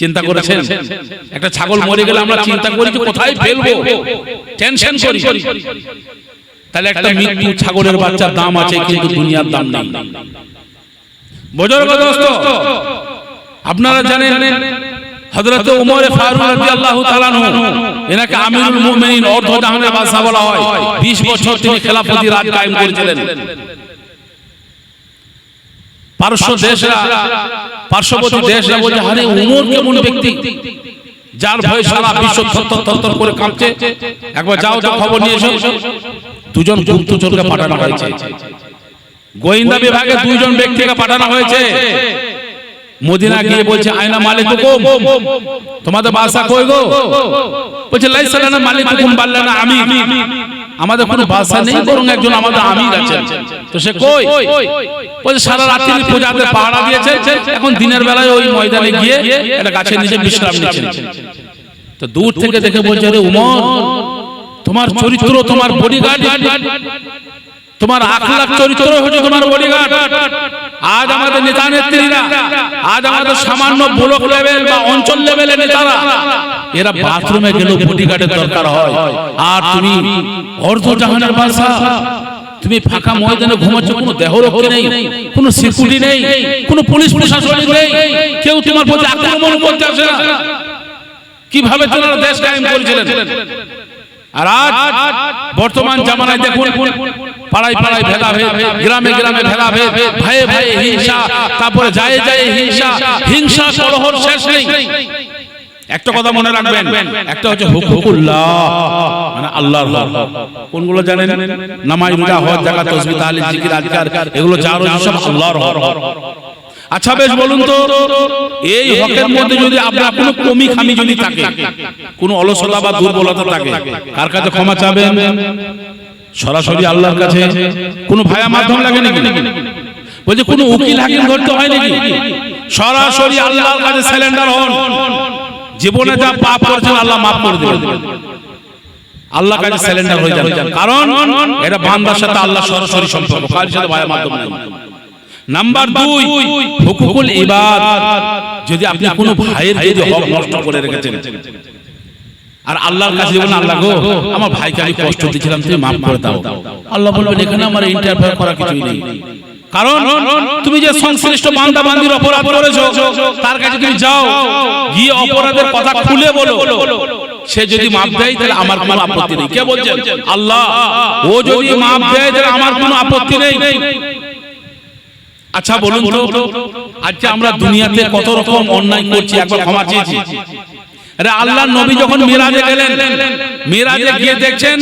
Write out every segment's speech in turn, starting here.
চিন্তা করেছেন? একটা ছাগল মরে গেলে আমরা চিন্তা করি যে কোথায় ফেলবো, টেনশন করি। তাহলে একটা মৃত্যু ছাগলের বাচ্চার দাম আছে, কিন্তু দুনিয়ার দাম নেই। বুজুর্গ দোস্ত, আপনারা জানেন হযরত ওমর ফারুক রাদিয়াল্লাহু তাআলা আনহু, এনাকে আমিরুল মুমিনিন, অর্ধ জাহানের বাদশা বলা হয়। 20 বছর তিনি খেলাফতি রাজ কায়েম করেছিলেন। পার্শ্ববর্তী দেশরা বলছে, আরে ওমর কেমন ব্যক্তি, যার ভয়ে সারা বিশ্ব থরথর করে কাঁপছে। একবার যাও তো খবর নিয়ে এসো। দুজন গুপ্তচরকে পাঠানো হয়েছে, গোয়েন্দা বিভাগে 2 জন ব্যক্তিকে পাঠানো হয়েছে। মদিনা গিয়ে বলছে, আয়না মালিকুকুম, তোমাদের বাদশা কই গো? বলছে, লাইসা লানা মালিকুকুম বাল্লানা আমির, আমাদের কোনো বাদশা নেই, বরং একজন আমাদের আমির আছেন। তো সে কই? বলছে, সারা রাত্রি পূজাতে পাহারা দিয়েছে, এখন দিনের বেলায় ওই ময়দানে গিয়ে একটা গাছের নিচে বিশ্রাম নিচ্ছেন। তো দূর থেকে দেখে বলছে, আরে ওমর, তোমার চরিত্র, তোমার বডিগার্ড, তোমার আখলাক চরিত্র হচ্ছে তোমার বডিগার্ড। আজ আমাদের নেতা নেত্রীরা, আজ আমাদের সামান্য ব্লক লেভেল বা অঞ্চল লেভেলের নেতারা, এরা বাথরুমে গেলেও বডিগার্ডের দরকার হয়। আর তুমি অর্ধ জাহানের বাদশা, তুমি ফাঁকা ময়দানে ঘুমাচ্ছ, কোনো দেহরক্ষী নেই, কোনো সিকিউরিটি নেই, কোনো পুলিশ প্রশাসনিক নেই, কেউ তোমার প্রতি আক্রমণ করতে আসে না। কিভাবে তোমরা দেশ কায়েম করেছিলেন? আর আজ বর্তমান জামানায় দেখুন, পাড়ায় পাড়ায় ভেদাভেদ, গ্রামে গ্রামে ভেদাভেদ, ভাইয়ে ভাইয়ে হিংসা, তারপরে যায় যায় হিংসা, হিংসা কলহর শেষ নেই। একটা কথা মনে রাখবেন, একটা হচ্ছে হুকুকুল্লাহ, মানে আল্লাহর হক। কোনগুলো জানেন? নামাজ, রোজা, হজ, যাকাত, তাসবিহ, তাহলিল, জিকির, আজকার, এগুলো যা রয়েছে সব আল্লাহর হক। আচ্ছা বেশ, বলুন তো, এই হকের মধ্যে যদি আপনার কোনো কমি খামি যদি থাকে, কোনো অলসতা বা দুর্বলতা থাকে, কার কাছে ক্ষমা চাবেন? সরাসরি আল্লাহর কাছে। কোনো ভায়া মাধ্যম লাগে নাকি? বলছে কোনো উকিল হাকিম ধরতে হয় নাকি? সরাসরি আল্লাহর কাছে সারেন্ডার হন। জীবনে যা পাপ করেছেন আল্লাহ মাফ করে দেবেন। আল্লাহর কাছে সারেন্ডার হয়ে যান, কারণ এটা বান্দার সাথে আল্লাহ সরাসরি সম্পর্ক, কারোর সাথে ভায়া মাধ্যম নেই। নাম্বার 2, হুকুকুল ইবাদ। যদি আপনি কোনো ভাইয়ের যদি হক নষ্ট করে রেখেছেন, আর আল্লাহর কাছে বলেন, আল্লাহ গো, আমার ভাইকে আমি কষ্ট দিয়েছিলাম, তুমি মাফ করে দাও, আল্লাহ বলবেন, এখানে আমার ইন্টারফেয়ার করা কিছুই নেই। কারণ তুমি যে সংশ্লিষ্ট বান্দা বান্দির অপরাধ করেছো, তার কাছে তুমি যাও, গিয়ে অপরাধের কথা খুলে বলো। সে যদি মাফ দেয় তাহলে আমার কোনো আপত্তি নেই। কে বলছেন? আল্লাহ। ও যদি মাফ দেয় তাহলে আমার কোনো আপত্তি নেই। আচ্ছা বলুন তো, আজকে আমরা দুনিয়াতে কত রকম অন্যায় করছি, একবার ক্ষমা চেয়েছি। আরে আল্লাহর নবী যখন মিরাজে গেলেন, মিরাজে গিয়ে দেখছেন,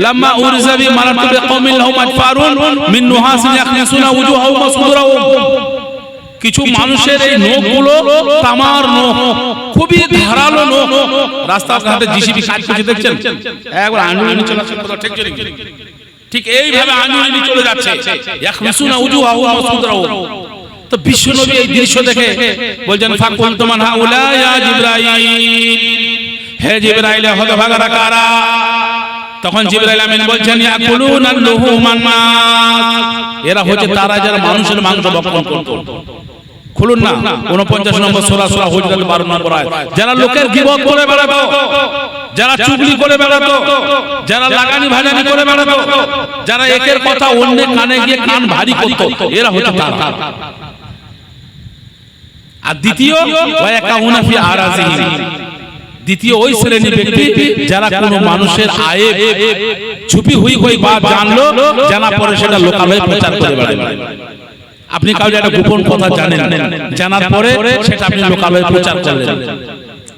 লাম্মা উরজাবি মারাতুল কওমিল লাহুম আজফারুন মিন নুহাসিন ইয়াখলিসুনা উজুহাহুম ওয়া সুদুরাহুম। কিছু মানুষের এই নখগুলো তামার নখ, খুবই ধারালো নখ। রাস্তাঘাটে জিসিবি কাজ করছে, দেখছেন, একবার আঙুল নিয়ে চলে আসছে, ঠিক ঠিক এইভাবে আঙুল নিয়ে চলে যাচ্ছে। ইয়াখলিসুনা উজুহাহুম ওয়া সুদুরাহুম। তো বিশ্বনবী এই দৃশ্য দেখে বলছেন, ফাকুলতু মান হাউলা ইয়া জিবরাইল, হে জিবরাইল, হতভাগারা কারা? তখন জিবরাইল আমিন বলছেন, ইয়াকুলুনা লুহুমান নাস, এরা হচ্ছে তারা যারা মানুষের মাংস ভক্ষণ করত। খুলুন না 49 নম্বর সূরা, সূরা হুজরাত 12 নম্বর আয়াত। যারা লোকের গীবত করে বেড়াতো, যারা চুগলি করে বেড়াতো, যারা লাগানি ভাজানি করে বেড়াতো, যারা একের কথা অন্যের কানে গিয়ে কান ভারী করত, এরা হচ্ছে তারা। আর দ্বিতীয়, ওয়ায়াকাউনা ফি আরাজিহি, দ্বিতীয় ওই শ্রেণীর ব্যক্তি যারা কোনো মানুষের আয়েব চুপি হুই হুই বাত জানলো, জানা পরে সেটা লোকালয়ে প্রচার করে বেড়ায়। আপনি কাউকে একটা গোপন কথা জানেন, জানার পরে সেটা আপনি লোকালয়ে প্রচার করলেন,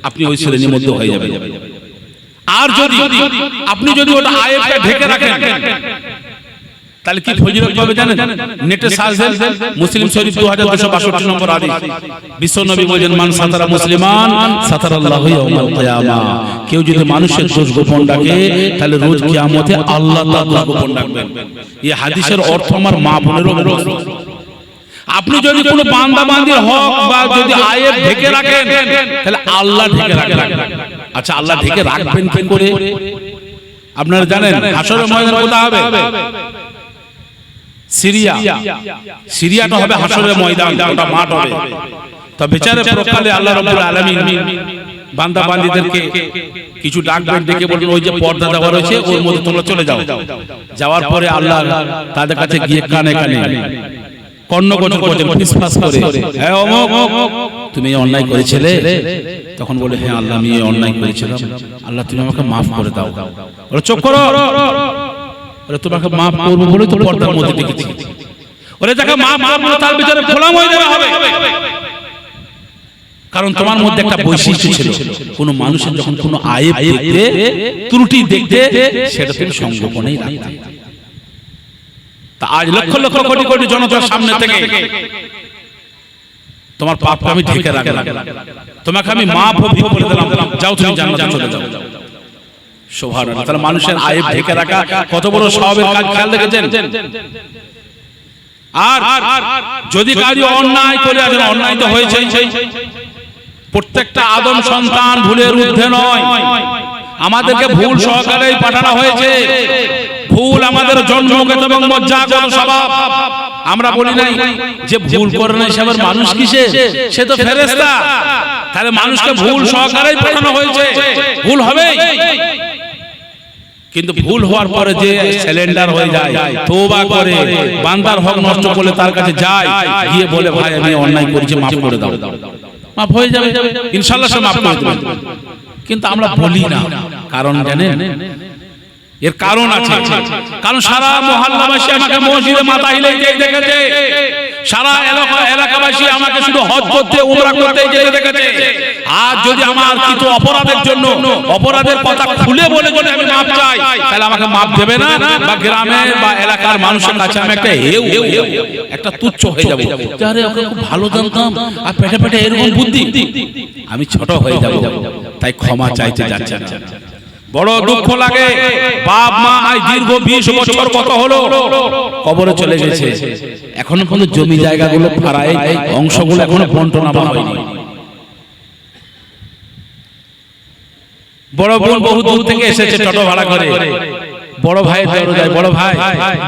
আপনি ওই শ্রেণীর মধ্যে হয়ে যাবেন। আর যদি আপনি যদি ওটা আয়েবটা ঢেকে রাখেন, তাহলে কি ফজিলত পাবে জানেন? নেটে সার্চ দেন, মুসলিম শরীফ 2262 নম্বর হাদিস, বিশ্বনবী বলেন, মান সাতারা মুসলিমান সাতারাল্লাহু ইয়াউমাল কিয়ামা। কেউ যদি মানুষের দোষ গোপন রাখে, তাহলে রোজ কিয়ামতে আল্লাহ তাআলা গোপন রাখবেন। এই হাদিসের অর্থ আমার মা বোনেরও বুঝবে। আপনি যদি কোনো বান্দা বান্দির হক বা যদি আয়েব ঢেকে রাখেন, তাহলে আল্লাহ ঢেকে রাখবেন। আচ্ছা, আল্লাহ ঢেকে রাখবেন কি করে? আপনারা জানেন হাশরের ময়দান কোথায় হবে? সিরিয়া। সিরিয়াটা হবে হাশরের ময়দান, ওটা মাঠ হবে। তো বিচারে প্রকালে আল্লাহ রাব্বুল আলামিন বান্দা বান্দীদেরকে কিছু ডাকবেন, ডেকে বলবেন ওই যে পর্দা দেওয়া রয়েছে ওর মধ্যে তোমরা চলে যাও। যাওয়ার পরে আল্লাহ তাদের কাছে গিয়ে কানে কানে কর্ণগোচর করছেন, ফিসফাস করে, হ্যাঁ অমুক তুমি এই অন্যায় করেছিলে? তখন বলে হ্যাঁ আল্লাহ আমি এই অন্যায় করেছিলাম, আল্লাহ তুমি আমাকে মাফ করে দাও। বলে চুপ করো, বলে তোমাকে মাফ করবো বলে তো পর্দার মধ্যে ডেকেছি। ওরে যাকে মাফ করবো তার ভিতরে গোলাম হয়ে যাবে হবে, কারণ তোমার মধ্যে একটা বৈশিষ্ট্য ছিল, কোন মানুষের যখন কোনো আয়েব দেখতে, ত্রুটি দেখতে, সেটা তুমি সংগোপনেই রাখতে। তা আজ লক্ষ লক্ষ কোটি কোটি জনতার সামনে থেকে তোমার পাপকে আমি ঢেকে রাখলাম, তোমাকে আমি মাফ করে দিলাম, যাও তুমি জান্নাতে চলে যাও। সুবহানাল্লাহ। তাহলে মানুষের আয়েব ঢেকে রাখা কত বড় সওয়াবের কাজ, খেয়াল দেখেছেন? আর যদি কারি অন্যায় করে আসেন, অন্যায় তো হয়েছে, প্রত্যেকটা আদম সন্তান ভুলের ঊর্ধ্বে নয়, আমাদেরকে ভুল সহকারেই পাঠানো হয়েছে। ভুল আমাদের জন্মগত এবং মজ্জাগত স্বভাব। আমরা বলি নাই যে ভুল করে না সে আবার মানুষ কিসে, সে তো ফেরেশতা। তাহলে মানুষকে ভুল সহকারেই পাঠানো হয়েছে, ভুল হবেই। কিন্তু ভুল হওয়ার পরে যে সিলিন্ডার হয়ে যায়, তওবা করে বান্দার হক নষ্ট করলে তার কাছে যায়, গিয়ে বলে ভাই আমি অন্যায় করেছি মাফ করে দাও, মাফ হয়ে যাবে ইনশাআল্লাহ, সে মাফ করে দেবে। কিন্তু আমরা বলি না, কারণ জানেন এর কারণ আছে। কারণ সারা মহল্লাবাসী আমাকে মসজিদে মাথা হিলেই দেখেছে, সারা এলাকাবাসী আমাকে শুধু হজ করতে উমরা করতে যেতে দেখেছে। আর যদি আমার কিছু অপরাধের জন্য অপরাধের কথা খুলে বলে যদি আমি মাপ চাই, তাহলে আমাকে মাপ দেবে না, বা গ্রামের বা এলাকার মানুষের কাছে আমি একটা একটা তুচ্ছ হয়ে যাবো। আরে ওকে খুব ভালো জানতাম, আর পেটে পেটে এরকম বুদ্ধি, আমি ছোট হয়ে যাব। তাই ক্ষমা চাইতে যাচ্ছে না। বড় দুঃখ লাগে, বাপ মা আজ দীর্ঘ 20 বছর কত হলো কবরে চলে গেছে, এখনো পর্যন্ত জমি জায়গাগুলো ফারায় অংশগুলো এখনো বন্টনা হয়নি। বড় বোন বহু দূর থেকে এসেছে টোটো ভাড়া করে, বড় ভাই যায়, বড় ভাই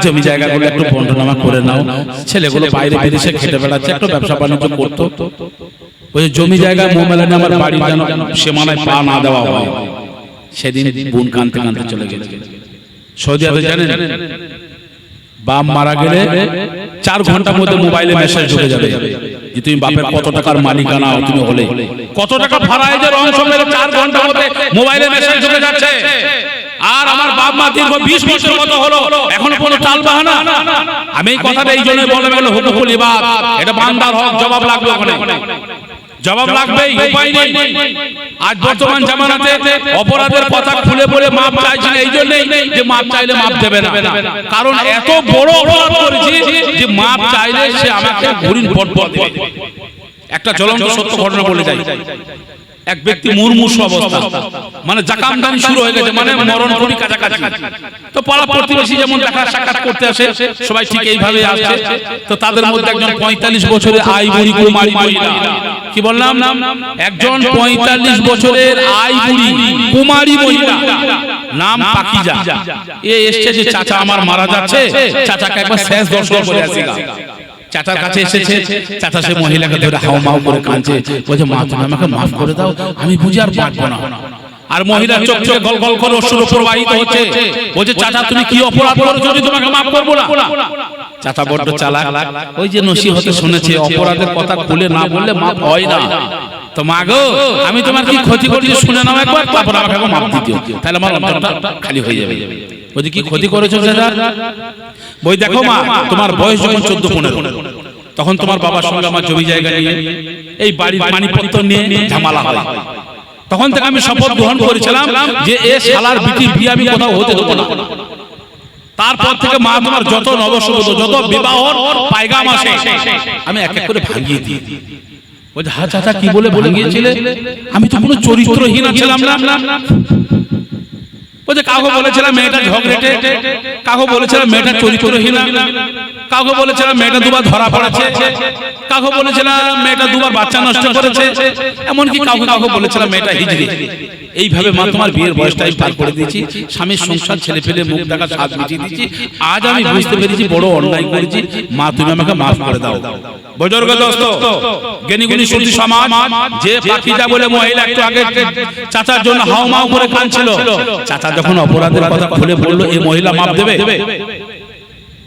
জমি জায়গাগুলো একটু বন্টনা করে নাও। ছেলেগুলো বাইরে বিদেশে খেটে বেড়াচ্ছে, একটু ব্যবসা বাণিজ্য করতো, ওই জমি জায়গা মোমেলানে আমার বাড়ি যেন সীমানায় পা না দেওয়া হয়। সেদিন বোন কানতে কানতে চলে গেছে। সৌদি আরবে জানেন বাপ মারা গেলে 4 ঘন্টার মধ্যে মোবাইলে মেসেজ ঢুকে যাবে যে তুমি বাপের কত টাকার মালিকানা তুমি হলে, কত টাকা ফারায়েজের অংশ মেরে 4 ঘন্টার মধ্যে মোবাইলে মেসেজ ঢুকে যাচ্ছে। আর আমার বাপ মা দীর্ঘ 20 বছর মতো হলো এখনো কোনো টাল বাহানা। আমি এই কথাটা এই জন্য বলে গেল হুকুকুল ইবাদ, এটা বান্দার হক, জবাব লাগবে, ওখানে জবাব লাগবে, উপায় নেই। আজ বর্তমান জামানাতে অপরাধের কথা খুলে বলে মাপ চাইছি এই জন্যই যে মাপ চাইলে মাপ দেবে না, কারণ এত বড় অপরাধ করেছি যে মাপ চাইলে সে আমাকে ঘুরিন পটপট দেবে। একটা জ্বলন্ত সত্য ঘটনা বলে যাই। এক ব্যক্তি মুমূর্ষু অবস্থা, মানে জাকামদানি শুরু হয়ে গেছে, মানে মরণ ঘড়ি কাছাকাছি। তো পাড়া প্রতিবেশী যেমন দেখা সাক্ষাৎ করতে আসে, সবাই ঠিক এইভাবে আসছে। তো তাদের মধ্যে একজন 45 বছরের আই বুড়ি কুমারী মহিলা, কি বললাম, একজন 45 বছরের আই বুড়ি কুমারী মহিলা, নাম পাকিজা। এ এসছে যে চাচা আমার মারা যাচ্ছে, চাচাকে একবার শেষ দর্শন করে আসিগা। চাচার কাছে এসেছে, চাচা সে মহিলাকে ধরে হাওমাও করে কাঁদছে, বলছে মা তুমি আমাকে মাফ করে দাও, আমি বুঝি আর পারবো না। আর মহিলা চোখ চোখে গল গল করে অশ্রু প্রবাহিত হচ্ছে, বলছে চাচা তুমি কি অপরাধ করেছো যে তোমাকে মাফ করবো না? চাচা বড্ড চালাক, ওই যে নসিহতে শুনেছে অপরাধের কথা খুলে না বললে মাফ হয় না। তো মা গো আমি তোমার কি ক্ষতি করেছি শুনে নাও একবার, তারপর আমাকে মাফ দিও, তাহলে আমার অন্তরটা খালি হয়ে যাবে। বলছে কি ক্ষতি করেছো চাচা? বই দেখো মা, তোমার বয়স যখন 14-15, তখন তোমার বাবার সঙ্গে আমার জমি জায়গা নিয়ে এই বাড়ির পানিপত্র নিয়ে ঝামেলা হয়। তখন থেকে আমি শপথ গ্রহণ করেছিলাম যে এ শালার বিটি বিয়ে আমি কোথাও হতে দেবো না। তারপর থেকে মা তোমার যত নবসবধূ যত বিবাহর পায়গাম আসে আমি এক এক করে ভাঙিয়ে দিই। বলছে হ্যাঁ চাচা কি বলে ভাঙিয়েছিলে? আমি তো কোনো চরিত্রহীন ছিলাম না। বলছে কাউকে বলেছিলাম মেয়েটা ঝগড়েটে, কাউকে বলেছিলাম মেয়েটা চরিত্রহীন, কাউকে বলেছিলাম মেয়েটা দুবার ধরা পড়েছে, কাউকে বলেছিলাম মেয়েটা দুবার বাচ্চা নষ্ট করেছে, এমনকি কাউকে বলেছিলাম মেয়েটা হিজড়ি। এইভাবে মা তোমার বিয়ের বয়সটা পার করে দিয়েছি, স্বামীর সংসার ছেলে ফেলে মুখ দেখা স্বাদ মিটিয়ে দিয়েছি। আজ আমি বুঝতে পেরেছি বড় অন্যায় করেছি, মা তুমি আমাকে মাফ করে দাও। বুজুর্গ দোস্ত, জ্ঞানীগুণী সুধী সমাজ, যে পাখিজা বলে মহিলা একটু আগে চাচার জন্য হাউমাউ করে কাঁদছিল, চাচা যখন অপরাধের কথা খুলে বললো এই মহিলা মাপ দেবে?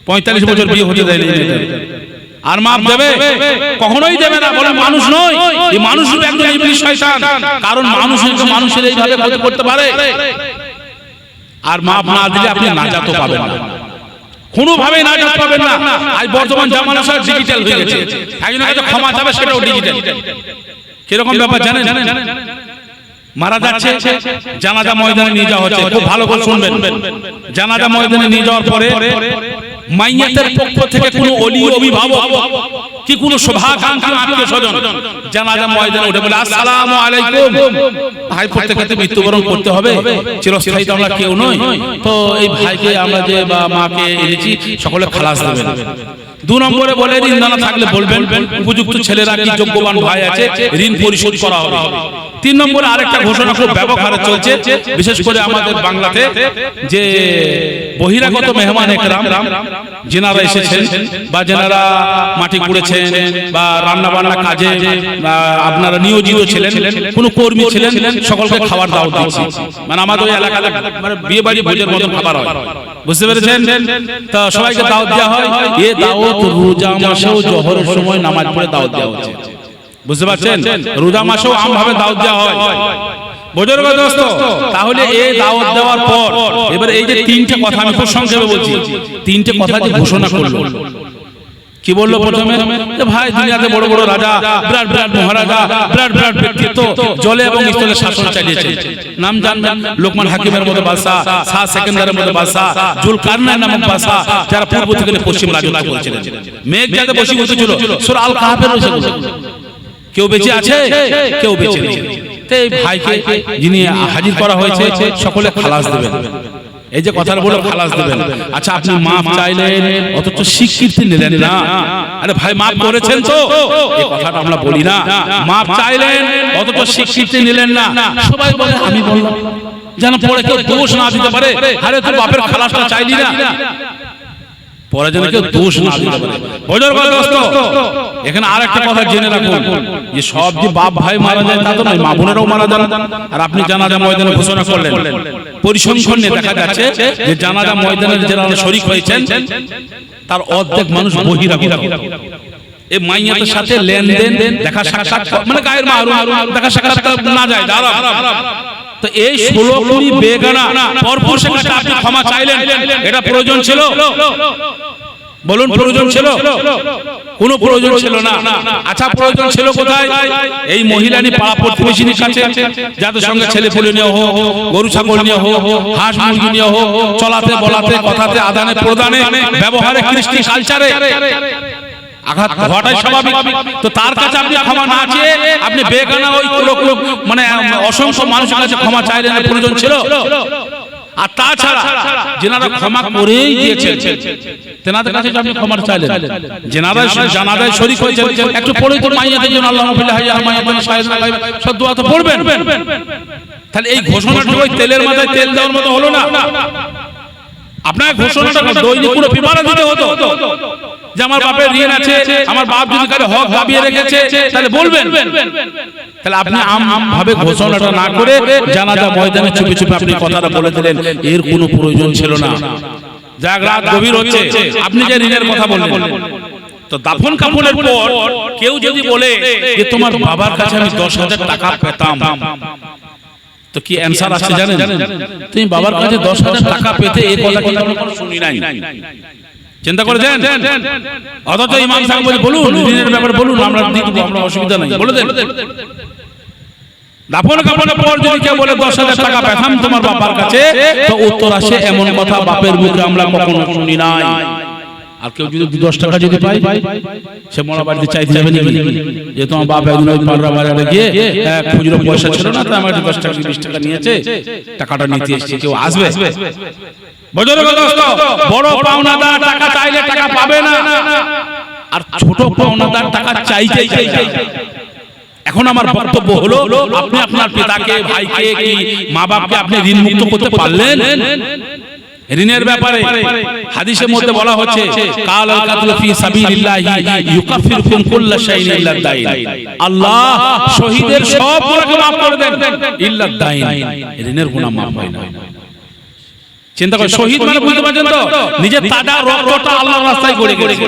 45 বছর বিয়ে হতে দেয়নি আর মাপ দেবে? কখনোই দেবে না। বলে মানুষ নয়, এই মানুষ একজন ইবলিশ শয়তান। কারণ মানুষের এইভাবে ক্ষতি করতে পারে। আর মাপ না দিলে আপনি নাজাতও পাবেন না, কোনোভাবে নাজাত পাবেন না। আজ বর্তমান জামানা সব ডিজিটাল হয়ে গেছে, একজনের কাছে ক্ষমা চাবে সেটাও ডিজিটাল। কিরকম ব্যাপার জানেন? মারা যাচ্ছে, জানাজা ময়দানে নিয়ে যাওয়া হচ্ছে। খুব ভালো করে শুনবেন, জানাজা ময়দানে নিয়ে যাওয়ার পরে মাইয়াতের পক্ষ থেকে কোনো ওলি অভিভাবক কি কোনো শুভাকাঙ্ক্ষী আত্মীয় স্বজন জানাজা ময়দানে উঠে বলে আসসালামু আলাইকুম, ভাই প্রত্যেককে মৃত্যুবরণ করতে হবে, চিরস্থায়ী তো আমরা কেউ নই, তো এই ভাইকে আমরা যে বা মাকে এনেছি সকলে খালাস দেবেন। 2 নম্বরে বলে ঋণ দানা থাকলে বলবেন, উপযুক্ত ছেলেরা কি যোগ্যবান ভাই আছে ঋণ পরিশোধ করা হবে। 3 নম্বরে আরেকটা ঘোষণা খুব ব্যাপক হারে চলছে, বিশেষ করে আমাদের বাংলাতে, যে বহিরাগত মেহমান একরাম যেনারা এসেছেন বা যেনারা মাটি কুড়েছেন বা রান্না বান্না কাজে আপনারা নিয়োজিত ছিলেন, কোনো কর্মী ছিলেন, সকলকে খাবার দাওয়াত দিচ্ছি। মানে আমাদের ওই এলাকাতে মানে বিয়ে বাড়ি ভোজের মতন খাবার হয়, বুঝতে পেরেছেন? তা সবাইকে দাওয়াত দেওয়া হয়। এই দাওয়াত রোজা মাসেও জোহরের সময় নামাজ পড়ে দাওয়াত দেওয়া হচ্ছে, বুঝতে পারছেন? রোজা মাসেও আমভাবে দাওয়াত দেওয়া হয়। বুজুর্গ দোস্ত, তাহলে এই দাওয়াত দেওয়ার পর এবার এই যে 3টে কথা আমি খুব সংক্ষেপে বলছি, 3টে কথা যে ঘোষণা করলো, কি বললো? প্রথমে যে ভাই দুনিয়াতে বড় বড় রাজা, বিরাট বিরাট মহারাজা, বিরাট বিরাট ব্যক্তিত্ব জলে এবং স্থলে শাসন চালিয়েছে। নাম জানবেন, লোকমান হাকিমের মতো বাদশা, শাহ সেকেন্দারের মতো বাদশা, জুলকারনাইন নামক বাদশা, যারা পূর্ব থেকে পশ্চিম রাজত্ব করেছিলেন। মেঘ যাতে বসে বসেছিল, সূরা আল কাহফের রয়েছে। কেউ বেঁচে আছে, কেউ বেঁচে নেই। এই ভাইকে যিনি হাজির করা হয়েছে সকলে খালাস দেবেন, এই যে কথাটা বলে খালাস দেবেন। আচ্ছা, আপনি মাপ চাইলেন অথচ স্বীকৃতি নিলেন না। আরে ভাই মাপ করেছেন তো, এই কথাটা আমরা বলি না। মাপ চাইলেন অথচ স্বীকৃতি নিলেন না। সবাই বলে আমি বললাম, যেন পরে কেউ দোষ না দিতে পারে, আরে তোর বাপের খালাসটা চাইলি না, পরে যেন কেউ দোষ না দিতে পারে। বুজুর্গ দোস্ত, এখানে আরেকটা কথা জেনে রাখুন, যে সব যে বাপ ভাই মারা যায় তা তো নয়, মা বোনেরাও মারা যান। আর আপনি জানাজা ময়দানে ঘোষণা করলেন, পরিসংখ্যান নিয়ে দেখা যাচ্ছে যে জানাজা ময়দানের যারা শরীক হয়েছেন তার অর্ধেক মানুষ বহিরাগত। এই মাইয়াতের সাথে লেনদেন, দেখা সাক্ষাৎ, মানে গায়ের মাহরুম দেখা সাক্ষাৎ না যায় যারা। তো এই 16 বেগানা পরপর সেখানে আপনি ক্ষমা চাইলেন, এটা প্রয়োজন ছিল? বলুন, প্রয়োজন ছিল? কোনো প্রয়োজন ছিল না। আচ্ছা, প্রয়োজন ছিল কোথায়? এই মহিলানি পাড়া প্রতিবেশীর কাছে, যাদের সঙ্গে ছেলে পুলে নিয়ে হোক, গরু ছাগল নিয়ে হোক, হাঁস মুরগি নিয়ে হোক, চলাতে বলাতে কথাতে আদানে প্রদানে ব্যবহারে কৃষ্টি কালচারে আঘাত ঘটায় স্বাভাবিক। তো তার কাছে আপনি ক্ষমা না চেয়ে আপনি বেগানা ওই মানে অসংখ্য মানুষের কাছে ক্ষমা চাইলেন, প্রয়োজন ছিল? আর তাছাড়া যেনারা ক্ষমা করেই দিয়েছেন তেনাদের কাছে আপনি ক্ষমা চাইলেন, যেনারা জানাজায় শরীক হয়েছেন একটু পড়ে তো মাইয়াদের জন্য আল্লাহ মাগফির লাহু ওয়া মাইয়াতুন শাহিদুন গায়ব সব দোয়া তো পড়বেন। তাহলে এই ঘোষণাটা ওই তেলের মাথায় তেল দেওয়ার মতো হলো না? আপনার ঘোষণাটা দৈনিক পুরো পেপারে দিতে হতো যে আমার বাপের ঋণ আছে, আমার বাপ যদি কারো হক দাবিয়ে রেখেছে তাহলে বলবেন। তাহলে আপনি আম ভাবে ঘোষণাটা না করে জানাজা ময়দানে চুপি চুপি আপনি কথাটা বলে দিলেন, এর কোনো প্রয়োজন ছিল না। যাক, রাত গভীর হচ্ছে, আপনি যে ঋণের কথা বললেন, তো দাফন কাফনের পর কেউ যদি বলে যে তোমার বাবার কাছে আমি 10,000 টাকা পেতাম, তো কি অ্যানসার আছে জানেন? তুমি বাবার কাছে 10,000 টাকা পেতে, এই কথা কিন্তু আমরা শুনি নাই। চিন্তা করেছেন? অথচ ইমাম সাহেব বলে বলুন ঋণের ব্যাপারে বলুন, আমরা দিয়ে দেব, আমরা অসুবিধা নাই, বলে দেন। দাফন কাফনের পর যদি কেউ বলে 10,000 টাকা পেতাম তোমার বাবার কাছে, তো উত্তর আসে এমন কথা বাপের মুখে আমরা কখনো শুনি নাই। আর কেউ যদি 10 টাকা যদি পায় সে মরা বাড়িতে চাইতে যাবে নাকি যে তোমার বাপ একদিন ওই পাড়া বাজারে গিয়ে খুচরো পয়সা ছিল না, তো আমার 10 টাকা 20 টাকা নিয়েছে, টাকাটা নিতে এসেছে, কেউ আসবে? বড় পাওনাদার টাকা চাইলে টাকা পাবে না, আর ছোট পাওনাদার টাকা চাইতেই চাই। এখন আমার বক্তব্য হলো, আপনি আপনার পিতাকে, ভাইকে, কি মা বাপকে আপনি ঋণ মুক্ত করতে পারলেন? ঋণের ব্যাপারে হাদিসের মধ্যে বলা হচ্ছে কাল আল কাতলু ফি সাবিলিল্লাহি ইউকাফিরুকুম কুল্লা শাইইন ইল্লা দাইন। আল্লাহ শহীদের সব গুনাহকে maaf করে দেন ইল্লা দাইন, ঋণের গুনাহ maaf হয় না। চিন্তা করে, শহীদ মানে বুঝতে পারছেন তো, নিজের তাজা রক্তটা আল্লাহর রাস্তায় গড়ে গেছে,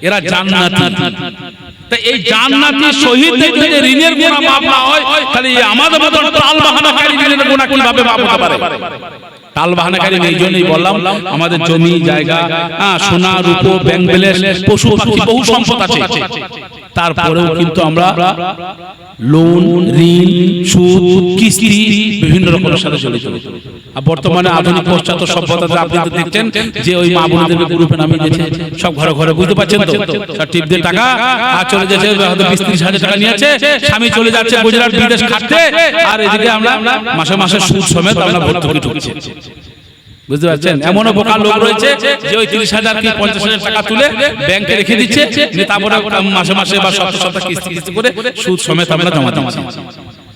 এরা জান্নাতি। তা এই জান্নাতি শহীদদের যদি ঋণের গুনাহ maaf না হয়, তাহলে আমাদের মত টাল বাহানাকারী ঋণের গুনাহ কিভাবে maaf হতে পারে? টাল বাহানাকারী এই জন্যই বললাম, আমাদের জমি জায়গা, সোনা রূপো, ব্যাংক ব্যালেন্স, পশু পাখি, বহু সম্পদ আছে, তারপরেও কিন্তু আমরা লোন, ঋণ, সুদ, কিস্তি বিভিন্ন রকমের সাথে জড়িত। আর বর্তমানে আধুনিক পশ্চাৎ সভ্যতাতে আপনি তো দেখছেন যে ওই মা বোনদের গ্রুপে নামিয়ে দিয়েছে, সব ঘরে ঘরে, বুঝতে পারছেন তো, সব টিপ দিয়ে টাকা আর চলে যাচ্ছে, হয়তো 20-30 হাজার টাকা নিয়েছে, স্বামী চলে যাচ্ছে গুজরাট বিদেশ খাটতে, আর এদিকে আমরা মাসে মাসে সুদ সমেত আমরা ভর্তুকি ঢুকছি, বুঝতে পারছেন? এমনও বোকা লোক রয়েছে যে ওই 30,000 কি 50,000 টাকা তুলে ব্যাংকে রেখে দিচ্ছে, তারপরে মাসে মাসে বা সপ্তাহে সপ্তাহে কিস্তি কিস্তি করে সুদ সমেত আমরা জমা দিচ্ছি।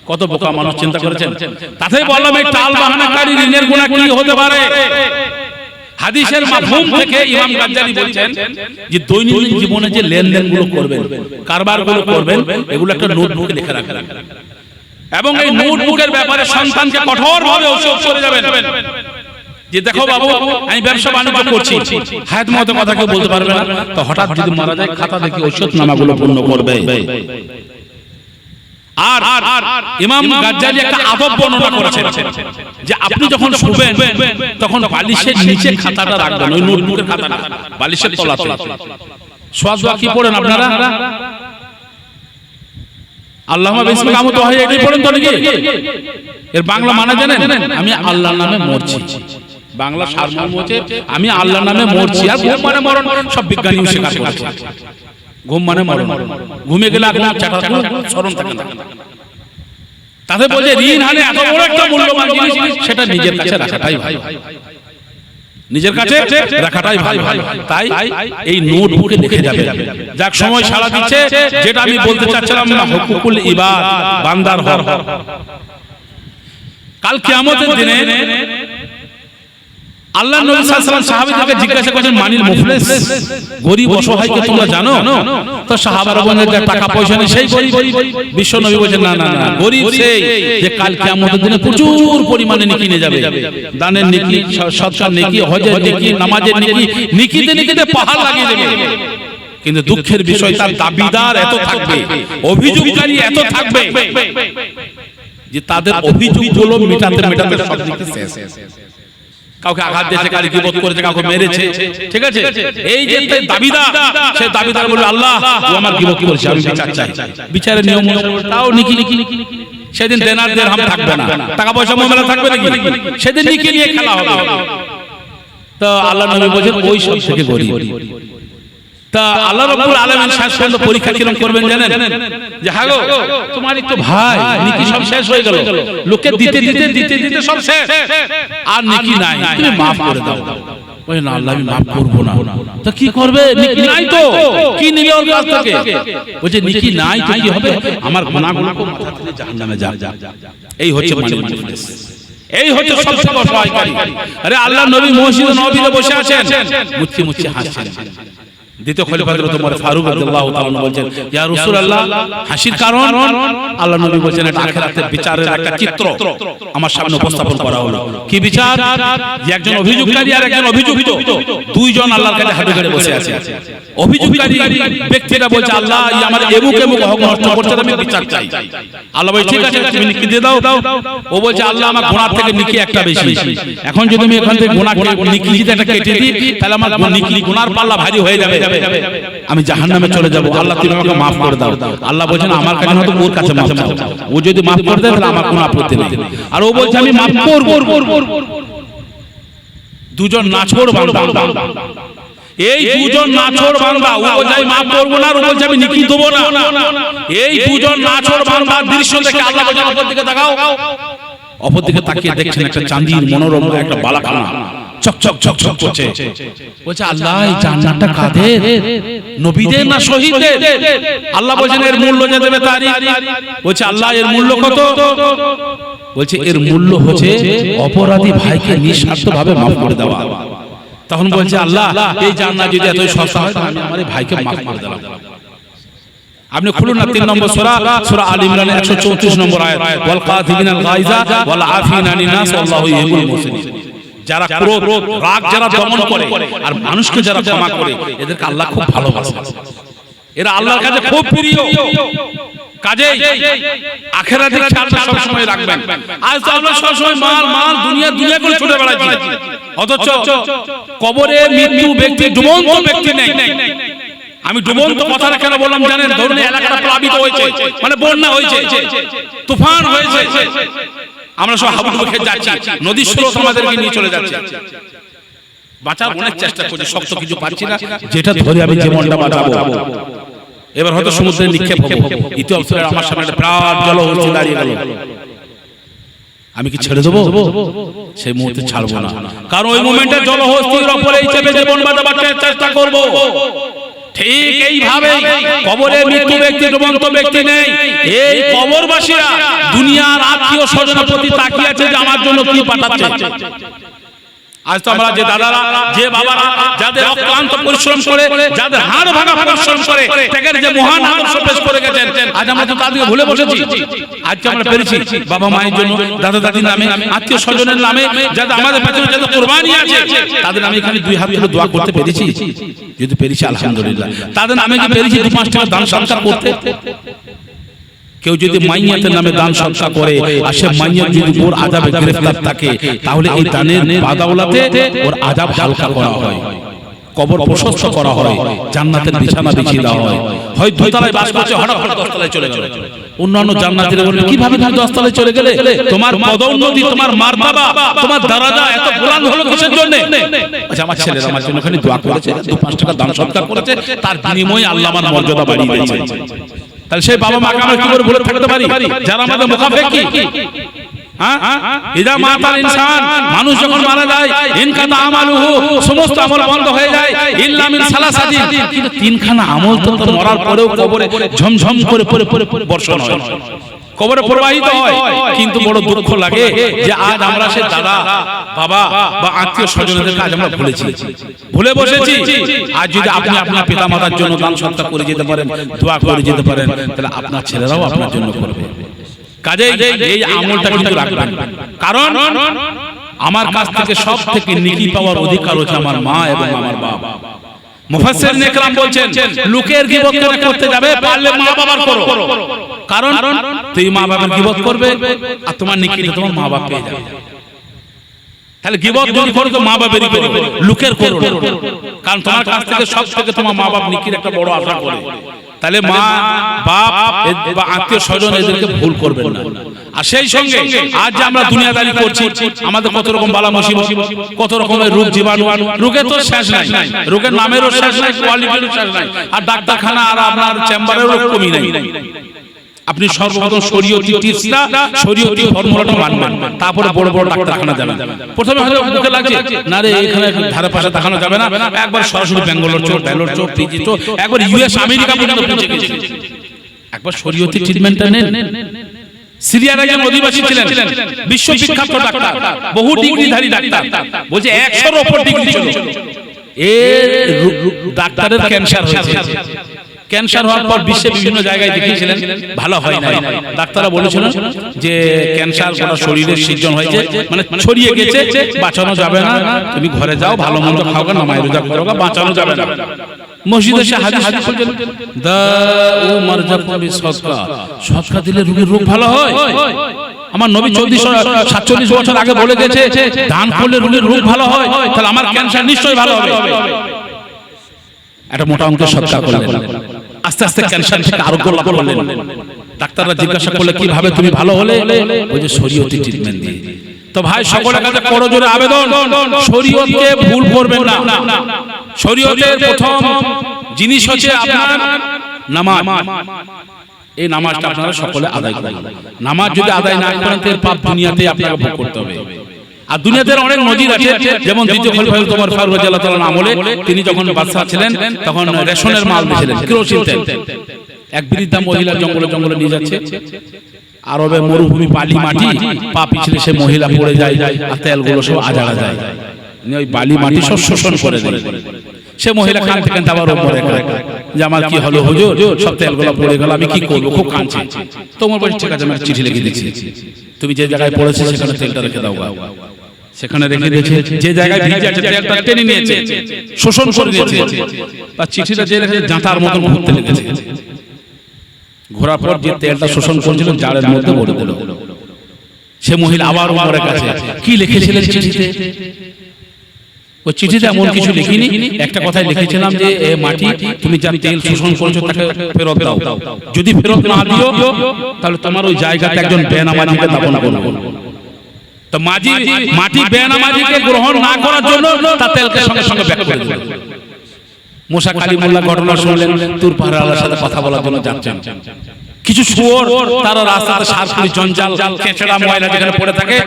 কত বোকা মানুষ, চিন্তা করেছেন? তাতেই বললাম এই টাল বাহানাকারী ঋণের গুনাহ কি হতে পারে। হাদিসের মাফহুম থেকে ইমাম গাজ্জালি বলেছেন যে দৈনন্দিন জীবনে যে লেনদেনগুলো করবেন, কারবারগুলো করবেন, এগুলো একটা নোটবুকে লিখে রাখবেন, এবং এই নোটবুকের ব্যাপারে সন্তানকে কঠোরভাবে ওসব করে যাবেন যে দেখো বাবু আমি ব্যবসা বাণিজ্য করছি, হায়াত মতো কথা কেউ বলতে পারবে না, তো হঠাৎ যদি মারা যায় খাতা দেখে ঔষধ নামাগুলো পূর্ণ করবে। আর ইমাম গাজ্জালি একটা আদব বর্ণনা করেছেন যে আপনি যখন শুবেন তখন বালিশের নিচে খাতাটা রাখবেন, ওই নোটবুকের খাতাটা বালিশের তলাতে। শোয়া দোয়া কি পড়েন আপনারা? আল্লাহুম্মা বিসমিকা আমুতু ওয়া আহইয়া, এটাই পড়েন তো নাকি? এর বাংলা মানে জানেন? আমি আল্লাহর নামে মরছি। বাংলা সারমর্ম হচ্ছে আমি আল্লাহর নামে মরছি। আর ঘুম মানে মরণ, সব বিজ্ঞানীও স্বীকার করেছে, ঘুম মানে মরণ। ঘুমে গেলে আপনার চাটা স্মরণ থাকে না। তাতে বলছে ঋণ হানে এত বড় একটা মূল্যবান জিনিস, সেটা নিজের কাছে রাখাটাই ভালো, নিজের কাছে রাখাটাই ভালো। তাই এই নোটবুকে লিখে যাবে। যাক, সময় সারা দিচ্ছে, যেটা আমি বলতে চাচ্ছিলাম না, হুকুকুল ইবাদ, বান্দার হক। কাল কিয়ামতের দিনে আল্লাহ নবী সাল্লাল্লাহু আলাইহি ওয়াসাল্লাম সাহাবীদেরকে জিজ্ঞাসা করেছেন, মানিল মুফলিস, গরীব অসহায়কে তোমরা জানো? তো সাহাবারা বলেন যে টাকা পয়সা নেই সেই গরীব। বিশ্ব নবী বলেন না না না, গরীব সেই যে কাল কিয়ামতের দিনে প্রচুর পরিমাণে নেকি নিয়ে যাবে, দানের নেকি, সদকার নেকি, হজের নেকি, নামাজের নেকি, নেকিতে নেকিতে পাহাড় লাগিয়ে দেবে। কিন্তু দুঃখের বিষয় তার দাবিদার এত থাকবে, অভিযোগকারী এত থাকবে যে তাদের অভিযোগগুলো মেটাতে মেটাতে সব দিকে শেষ। কাউকে আঘাত দিয়েছে, কাউকে গীবত করেছে, কাউকে মেরেছে, ঠিক আছে? এই যে দাবিদার, সে দাবিদার বলে আল্লাহ ও আমার গীবত করেছে, আমি বিচার চাই। বিচারের নিয়ম তাও নিকি, সেদিন দেনার দিরহাম থাকবে না, টাকা পয়সা মামলা থাকবে নাকি? সেদিন নিকি নিয়ে খেলা হবে। তো আল্লাহ নবী বলেন ওই সব থেকে গরীব। তা আল্লাহ রাব্বুল আলামিন শেষ পর্যন্ত পরীক্ষা কিরকম করবেন জানেন? যে হ্যাঁ গো তোমার তো ভাই নেকি সব শেষ হয়ে গেল, লোকে দিতে দিতে দিতে দিতে সব শেষ, আর নেকি নাই, তুমি maaf করে দাও। ওই না আল্লাহ আমি maaf করব না। তো কি করবে? নেকি নাই তো কি নিবে ওর কাছ থেকে? বলছে নেকি নাই তো কি হবে? আমার গুনাহগুলো মাথা থেকে জাহান্নামে যা। এই হচ্ছে মানিল মুফলিস, এই হচ্ছে সবচেয়ে অসহায়কারী। আরে আল্লাহ নবী মসজিদে নববীতে বসে আছেন, মুচকি মুচকি হাসছেন। দ্বিতীয় খলিফা হযরত ওমর ফারুক রাদিয়াল্লাহু তাআলা বলেন, ইয়া রাসূলুল্লাহ, হাসির কারণ? আল্লাহ নবী বলেন এটা আখিরাতের বিচারের একটা চিত্র আমার সামনে উপস্থাপন করা হলো। কি বিচার? যে একজন অভিযোগকারী আর একজন অভিযুক্ত, দুইজন আল্লাহর কাছে হাঁটু গেড়ে বসে আছে। অভিযোগকারী ব্যক্তিটা বলছে আল্লাহ এই আমার এমুক এমুক হক নষ্ট করছে, আমি বিচার চাই। আল্লাহ বলে ঠিক আছে তুমি নেকি দিয়ে দাও। ও বলছে আল্লাহ আমার গুনাহ থেকে নেকি একটা বেশি, এখন যদি আমি এখান থেকে গুনাহ নেকি যদি একটা কেটে দিই তাহলে আমার নেকি গুনাহর পাল্লা ভারী হয়ে যাবে, আমি জাহান্নামে চলে যাব। আল্লাহ তুমি আমাকে maaf করে দাও। আল্লাহ বলেন আমার কাছে হয়তো ওর কাছে maaf চাও, ও যদি maaf করে দেয় তাহলে আমার কোনো আপত্তি নেই। আর ও বলছে আমি maaf করব। দুজন নাছোড় বান্দা, এই দুজন নাছোড় বান্দা, ও বলছে আমি মাফ করবো না, ও বলছে আমি নিকি দেবো না। এই দুজন নাছোড় বান্দার দৃশ্য দেখে আল্লাহ বলেন অপর দিকে তাকাও। অপর দিকে তাকিয়ে দেখছেন একটা চাঁদির মনোরম একটা বালাখানা চকচক চকচক করছে। বলছে আল্লাহ এই জান্নাতটা কাদের, নবীদের না শহীদদের? আল্লাহ বলেন এর মূল্য যা দেবে তারই। বলছে আল্লাহ এর মূল্য কত? বলছে এর মূল্য হচ্ছে অপরাধী ভাইকে নিঃস্বার্থভাবে মাফ করে দেওয়া। তখন বলছে আল্লাহ এই জান্নাত যদি এত সস্তা হয় তাহলে আমার ভাইকে মাফ করে দিলাম। আপনি খুলুন না 3 নম্বর সূরা, সূরা আল ইমরান 134 নম্বর আয়াত, ওয়াল কাযিমিনাল গায়যা ওয়াল আফিনা আনিন নাস আল্লাহু ইউহিব্বুল মুহসিনিন। যারা ক্রোধ রাগ যারা দমন করে আর মানুষকে যারা ক্ষমা করে এদেরকে আল্লাহ খুব ভালোবাসে। এরা আল্লাহর কাছে খুব প্রিয়। কাজেই আখিরাতের খেয়ালটা সব সময় রাখবেন। আজ তো আমরা সব সময় মাল মাল দুনিয়া দুনিয়া করে ছুটে বেড়াচ্ছি, অথচ কবরে মৃত্যু ব্যক্তি ডুবন্ত ব্যক্তি নেই। আমি ডুবন্ত কথাটা কেন বললাম জানেন? ধরুন এলাকাটা প্লাবিত হয়েছে, মানে বন্যা হয়েছে, তুফান হয়েছে, আমরা সব হাবুডুবু খেয়ে যাচ্ছি, নদীর স্রোত আমাদেরকে নিয়ে চলে যাচ্ছে। বাঁচার অনেক চেষ্টা করছি, শক্ত কিছু পাচ্ছি না যেটা ধরে আমি জীবনটা বাঁচাবো। এবার হয়তো সমুদ্রে নিক্ষেপ হবে, ইতিহাসের আমার সামনে একটা বিরাট জলহস্তি দাঁড়িয়ে গেল, আমি কি ছেড়ে দেবো? সেই মুহূর্তে ছাড়বো না, কারণ ওই মোমেন্টে জলহস্তির উপরেই চেপে জীবন বাঁচাবার চেষ্টা করব। ঠিক এইভাবে কবরে মৃত্যু ব্যক্তি ডুবন্ত ব্যক্তি নেই। এই কবরবাসীরা দুনিয়ার আত্মীয় স্বজনের প্রতি তাকিয়ে আছে যে আমার জন্য কি পাঠাচ্ছে। আজ তো আমরা যে দাদারা যে বাবারা যাদের অক্লান্ত পরিশ্রম করে, যাদের হাড় ভাঙা পরিশ্রম করে তাদের যে মহান আদর্শ পেশ করে গেছেন, আজ আমরা তো তাদেরকে ভুলে বসেছি। আজকে আমরা পেরেছি বাবা মায়ের জন্য, দাদা দাদির নামে, আত্মীয় স্বজনের নামে, যাদের আমাদের পেছনে যাদের কুরবানি আছে তাদের নামে এখানে 2 হাত তুলে দোয়া করতে পেরেছি। যদি পেরেছি আলহামদুলিল্লাহ। তাদের নামে কি পেরেছি 2-5 টাকা দান সৎকার করতে? কেউ যদি মাইয়াতের নামে দান সৎকার করে আর সে মাইয়াত যদি ওর আযাবে গ্রেফতার থাকে, তাহলে এই দানের বাদাওলাতে ওর আযাব হালকা করা হয়, কবর প্রশস্ত করা হয়, জান্নাতের বিছানা বিছিয়ে দেওয়া হয়। হয় 2 তলায় বাস করছে, হঠাৎ 10 তলায় চলে গেল। অন্যান্য জান্নাতীরা বলে কিভাবে তুমি 10 তলায় চলে গেলে? তোমার পদোন্নতি, তোমার মারতাবা, তোমার দরজা এত বুলন্দ হলো কিসের জন্য? আচ্ছা আমার ছেলেরা আমার জন্য খালি দোয়া করেছে, 2-5 টাকা দান সৎকার করেছে, তার বিনিময়ে আল্লাহ আমার মর্যাদা বাড়িয়ে দিয়েছে। তাহলে সেই বাবা মাকে আমরা কি করে ভুলে থাকতে পারি যারা আমাদের মুখাপেক্ষী? ইদা মাতাল ইনসান, মানুষ যখন মারা যায়, ইনকাতা আমালুহু, সমস্ত আমল বন্ধ হয়ে যায়, ইল্লা মিন সালাসাতিন, কিন্তু 3খানা আমল তো মরার পরেও কবরে ঝমঝম করে বর্ষণ হয়, কবরে প্রবাহিত হয়। কিন্তু বড় দুঃখ লাগে যে আজ আমরা সে দাদা বাবা বা আত্মীয় স্বজনদের কাজ আমরা ভুলে বসেছি। আজ যদি আপনি আপনার পিতা মাতার জন্য দান সৎকার করে যেতে পারেন, দোয়া করে যেতে পারেন, তাহলে আপনার ছেলেরাও আপনার জন্য করবে। কাজেই এই আমলটা কিন্তু রাখবেন, কারণ আমার কাছ থেকে সব থেকে নেকি পাওয়ার অধিকার হচ্ছে আমার মা এবং আমার বাবা। মুফাসসিরিন ইকরাম বলছেন লোকের গীবত করতে যাবে পারলে মা বাবার করো, কারণ তুই মা বাবার গীবত করবে আর তোমার নেকিটা তোমার মা বাবা পেয়ে যাবে। তাহলে গীবত যদি করো তো মা বাবারই করো, লোকের করো না, কারণ তোমার কাছ থেকে সব থেকে তোমার মা বাবা নেকির একটা বড় আশা করে। তাহলে মা বাপ বা আত্মীয় স্বজন এদেরকে ভুল করবেন না। আর সেই সঙ্গে আজ যে আমরা দুনিয়াদারি করছি, আমাদের কত রকম বালা মুসিবত, কত রকমের রোগ জীবাণু, রোগের তো শেষ নাই, রোগের নামেরও শেষ নাই, কোয়ালিটিরও শেষ নাই, আর ডাক্তারখানা আর আপনার চেম্বারেরও কমই নাই। আপনি সর্বপ্রথম শরীয়তি টিপসটা, শরীয়তি ফর্মুলাটা মানবেন, তারপরে বড় বড় ডাক্তারখানা যাবেন। প্রথমে হয়তো মুখে লাগছে না রে এখানে ধারে পাশে দেখানো যাবে না, একবার সরাসরি ব্যাঙ্গালোর চোখ, ব্যাঙ্গালোর চোখ, পিজি চোখ, একবার ইউএস আমেরিকা পর্যন্ত পৌঁছে গেছে। একবার শরীয়তি ট্রিটমেন্টটা নেন। সিরিয়ার একজন অধিবাসী ছিলেন, বিশ্ববিখ্যাত ডাক্তার, বহু ডিগ্রিধারী ডাক্তার, বলছে 100-এর উপর ডিগ্রি ছিল। এর ডাক্তারের ক্যান্সার হয়েছে। ক্যান্সার হওয়ার পর বিশ্বের বিভিন্ন জায়গায় দেখিয়েছিলেন, ভালো হয় না। ডাক্তাররা বলেছিলেন যে ক্যান্সার গোটা শরীরের সৃজন হয়েছে, মানে ছড়িয়ে গেছে, বাঁচানো যাবে না, তুমি ঘরে যাও, ভালো মন্দ খাও, নামাজ রোজা করো, বাঁচানো যাবে না। মসজিদে সে হাদিস বলছেন দাউ মারজাকুম বিসদকা, সদকা দিলে রোগীর রোগ ভালো হয়। আমার নবী 47 বছর আগে বলে গেছে দান করলে রোগীর রোগ ভালো হয়, তাহলে আমার ক্যান্সার নিশ্চয়ই ভালো হবে। একটা মোটা অঙ্কের সৎকার করলেন, আস্তে আস্তে ক্যান্সার থেকে আরোগ্য লাভ করলেন। ডাক্তাররা জিজ্ঞাসা করলে কিভাবে তুমি ভালো হলে? ওই যে শরীয়তি ট্রিটমেন্ট দিয়ে। তো ভাই সকলের কাছে করজোরে আবেদন, শরীয়তকে ভুল করবেন না। শরীয়তের প্রথম জিনিস হচ্ছে আপনার নামাজ। এই নামাজটা আপনারা সকলে আদায় করেন। নামাজ যদি আদায় না করেন তাহলে পাপ দুনিয়াতে আপনাকে ভোগ করতে হবে। আর দুনিয়াতে অনেক নজির আছে, যেমন দ্বিতীয় খলিফা ওমর ফারুক রাদিয়াল্লাহু তাআলা আমলে তিনি যখন বাদশা ছিলেন তখন রেশনের মাল দিয়েছিলেন, কেরোসিন তেল। এক বৃদ্ধা মহিলা জঙ্গলে জঙ্গলে নিয়ে যাচ্ছে, আরবে মরুভূমি বালি মাটি, পা পিছলে সে মহিলা পড়ে যায় আর তেলগুলো সব আজাড়া যায়, ওই বালি মাটি সব শোষণ করে দেয়। সে মহিলা কাঁদতে কাঁদতে আবার উপরে যে আমার কি হলো হুজুর, সব তেলগুলো পড়ে গেল, আমি কি করবো, খুব কাঁদছি। তোমার বলছে ঠিক আছে, আমি চিঠি লিখে দিচ্ছি, তুমি যে জায়গায় পড়েছো সেখানে তেলটা রেখে দাও। সেখানে রেখে দিয়েছে, যে জায়গায় ভিজে আছে তেলটা টেনে নিয়েছে, শোষণ করে দিয়েছে, তার চিঠিটা যে রেখে জাঁতার মতন ঘুরতে লেগেছে। ঘোরার পর যে তেলটা শোষণ করেছিল জারের মধ্যে ভরে দিল। সে মহিলা আবার ওমরের কাছে, কি লিখেছিলেন চিঠিতে? ওই চিঠিতে এমন কিছু লিখিনি, একটা কথাই লিখেছিলাম যে এ মাটি তুমি যা তেল শোষণ করেছো তাকে ফেরত দাও, যদি ফেরত না দিও তাহলে তোমার ওই জায়গাতে একজন বেনামাজিকে দাফন করবো। তো মাটি বেনামাজিকে গ্রহণ না করার জন্য তার তেলকে সঙ্গে সঙ্গে ব্যাক করে দিল। মুসা কালিমুল্লাহ ঘটনা শুনলেন, তুর পাহাড়ে আল্লাহর সাথে কথা বলার জন্য যাচ্ছেন। কিছু শুয়োর তারা রাস্তাতে সারকুড়ি জঞ্জাল কেঁচড়া ময়লা যেখানে পড়ে থাকে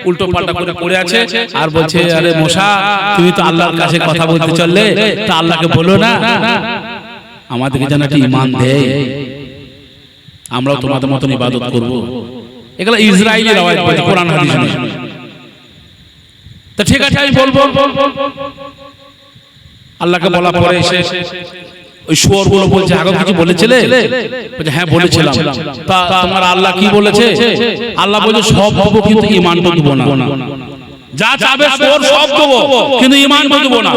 উল্টো পাল্টা করে পড়ে আছে, আর বলছে আরে মুসা তুমি তো আল্লাহর কাছে কথা বলতে চললে, তা আল্লাহকে বলো না আমাদেরকে যেন একটা ঈমান দেয়, আমরাও তোমাদের মতন ইবাদত করব। এগুলো ইসরাইলি রওয়ায়াত, বলছে কোরআন হাদিস নয়। তো ঠিক আছে আমি বলবো। আল্লাহকে বলা পরে এসে ওই শুয়োরগুলো বলছে আগে কিছু বলেছিলে? বলছে হ্যাঁ বলেছিলাম। তা তোমার আল্লাহ কি বলেছে? আল্লাহ বলছে সব দেবো কিন্তু ঈমানটা দেবো না, যা চাবে শুয়োর সব দেবো কিন্তু ঈমানটা দেবো না।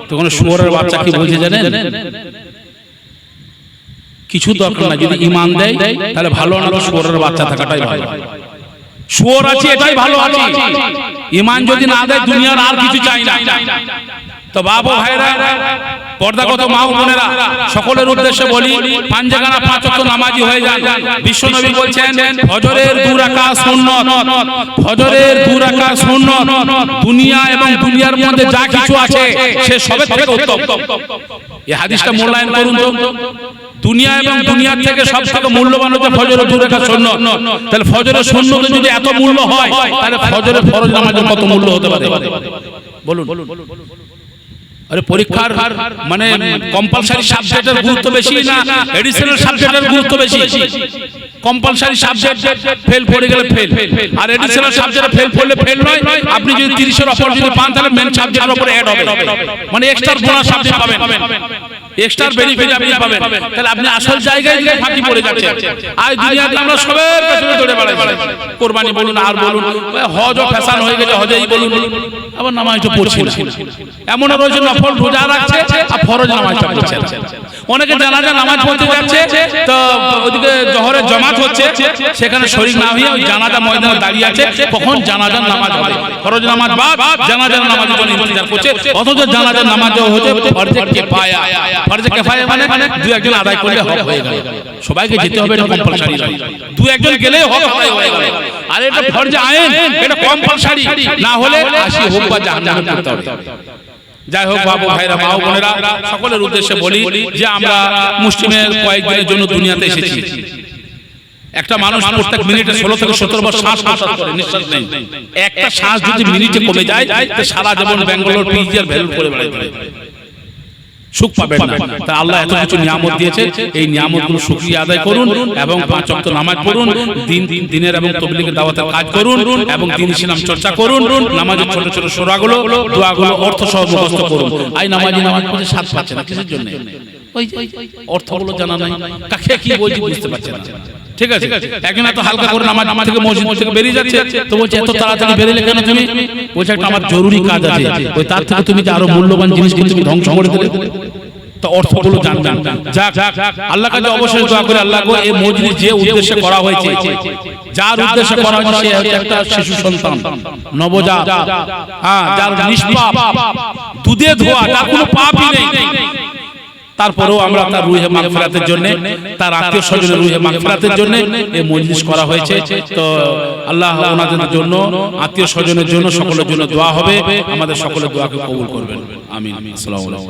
তখন শুয়োরের বাচ্চা কি বলছে জানেন? কিছু দরকার না, যদি ঈমান দেয় তাহলে ভালো, না শুয়োরের বাচ্চা থাকাটাই ভালো। শুয়োর আছে এটাই ভালো আছে, ঈমান যদি না দেয় দুনিয়ার আর কিছু চাই না। তো বাবু ভাইরা, পর্দাগত মা ও বোনেরা, সকলের উদ্দেশ্যে বলি, পাঁচজাগানা পাঁচ ওয়াক্ত নামাজি হয়ে যান। বিশ্বনবী বলছেন ফজরের 2 রাকাত সুন্নাত, ফজরের 2 রাকাত সুন্নাত দুনিয়া এবং দুনিয়ার মধ্যে যা কিছু আছে সে সবের থেকে উত্তম। এই হাদিসটা মূল্যায়ন করুন তো। দুনিয়া এবং দুনিয়ার থেকে সবথেকে মূল্যবান হচ্ছে ফজরের 2 রাকাত সুন্নাত। তাহলে ফজরের সুন্নাতের যদি এত মূল্য হয় তাহলে ফজরের ফরজ নামাজের কত মূল্য হতে পারে বলুন? আরে পরীক্ষার মানে কম্পালসারি সাবজেক্টের গুরুত্ব বেশি না এডিশনাল সাবজেক্টের গুরুত্ব বেশি? কম্পালসারি সাবজেক্ট ফেল পড়ে গেলে ফেল, আর এডিশনাল সাবজেক্টে ফেল পড়লে ফেল নয়। আপনি যদি 30 এর উপর যদি পান তাহলে মেন সাবজেক্টের উপর অ্যাড হবে, মানে এক্সট্রা বোনাস আপনি পাবেন, এক্সট্রা বেনিফিট আপনি পাবেন। তাহলে আপনি আসল জায়গায় গিয়ে ফাঁকি পড়ে যাচ্ছেন। আজ দুনিয়াতে আমরা সবার পেছনে দৌড়ে বেড়াই, কুরবানি বলুন আর বলুন, হজও ফ্যাশন হয়ে গেছে, হজেই বলুন, আবার নামাজটা পড়ছি না। এমন রয়েছে নফল রোজা রাখছে আর ফরজ নামাজটা পড়ছে। অনেকে জানাজা নামাজ পড়তে যাচ্ছে, তো ওইদিকে জোহরের জামাত হচ্ছে, সেখানে শরীক না হয়ে ওই জানাজা ময়দানে দাঁড়িয়ে আছে, কখন জানাজার নামাজ হবে। ফরজ নামাজ বাদ জানাজার নামাজের জন্য ইন্তজার করছে, অথচ জানাজার নামাজ হচ্ছে ফরজে কিফায়া। ফরজে কিফায়া মানে 2-1 আদায় করলে হক হয়ে গেল, সবাইকে যেতে হবে না, কম্পালসারি নয়। 2-1 গেলে হক হয়ে গেল। আর এটা ফরজে আইন, এটা কম্পালসারি, না হলে 80 হোক বা জাহান্নামে পড়তে হবে। যাই হোক বাবু ভাইরা, মা ও বোনেরা, সকলের উদ্দেশ্যে বলি যে আমরা মুসলিমের কয়েকদিনের জন্য দুনিয়াতে এসেছি। একটা মানুষ প্রত্যেক মিনিটে 16 থেকে 17 বার শ্বাস প্রশ্বাস করে, নিঃশ্বাস নেই। একটা শ্বাস যদি মিনিটে কমে যায় তো সারা জীবন ব্যাঙ্গালোর পিজিআর ভ্যালু করে বেড়াতে হবে, সুখ পাবেন না। তাই আল্লাহ এত কিছু নিয়ামত দিয়েছে, এই নিয়ামতগুলো শুকরিয়া আদায় করুন এবং 5 ওয়াক্ত নামাজ পড়ুন, দিনের এবং তাবলীগের দাওয়াতের কাজ করুন এবং দ্বীন ইসলাম চর্চা করুন। নামাজের ছোট ছোট সূরাগুলো, দোয়াগুলো অর্থ সহ মুখস্থ করুন। আই নামাজি নামাজ পড়ে স্বাদ পাচ্ছে না, কিসের জন্য? ওই অর্থগুলো জানা নাই, কাকে কি বলছি বুঝতে পারছে না। ঠিক আছে, একজন এত হালকা করে নামাজ থেকে মসজিদ থেকে বেরিয়ে যাচ্ছে, তো বলছে এত তাড়াতাড়ি বেরিয়ে কেন তুমি? বলছে একটা আমার জরুরি কাজ আছে, ওই তার থেকে তুমি যে আরো মূল্যবান জিনিস তুমি ধ্বংস করে দিলে। তো অর্থগুলো জানবেন। যাক, আল্লাহ কাছে অবশ্যই দোয়া করে, আল্লাহ গো এই মজলিস যে উদ্দেশ্যে করা হয়েছে, যার উদ্দেশ্যে করা হয়েছে সে হচ্ছে একটা শিশু সন্তান, নবজাত, যার নিষ্পাপ, দুধে ধোয়া, তার কোনো পাপই নেই, তারপরেও আমরা তার রুহে মাগফিরাতের জন্য, তার আত্মীয় স্বজনের রুহে মাগফিরাতের জন্য এই মজলিস করা হয়েছে। তো আল্লাহ ওনাদের জন্য, আত্মীয় স্বজনের জন্য, সকলের জন্য দোয়া হবে। আমাদের সকলের দোয়াকে কবুল করবেন। আমিন। আসসালামু আলাইকুম।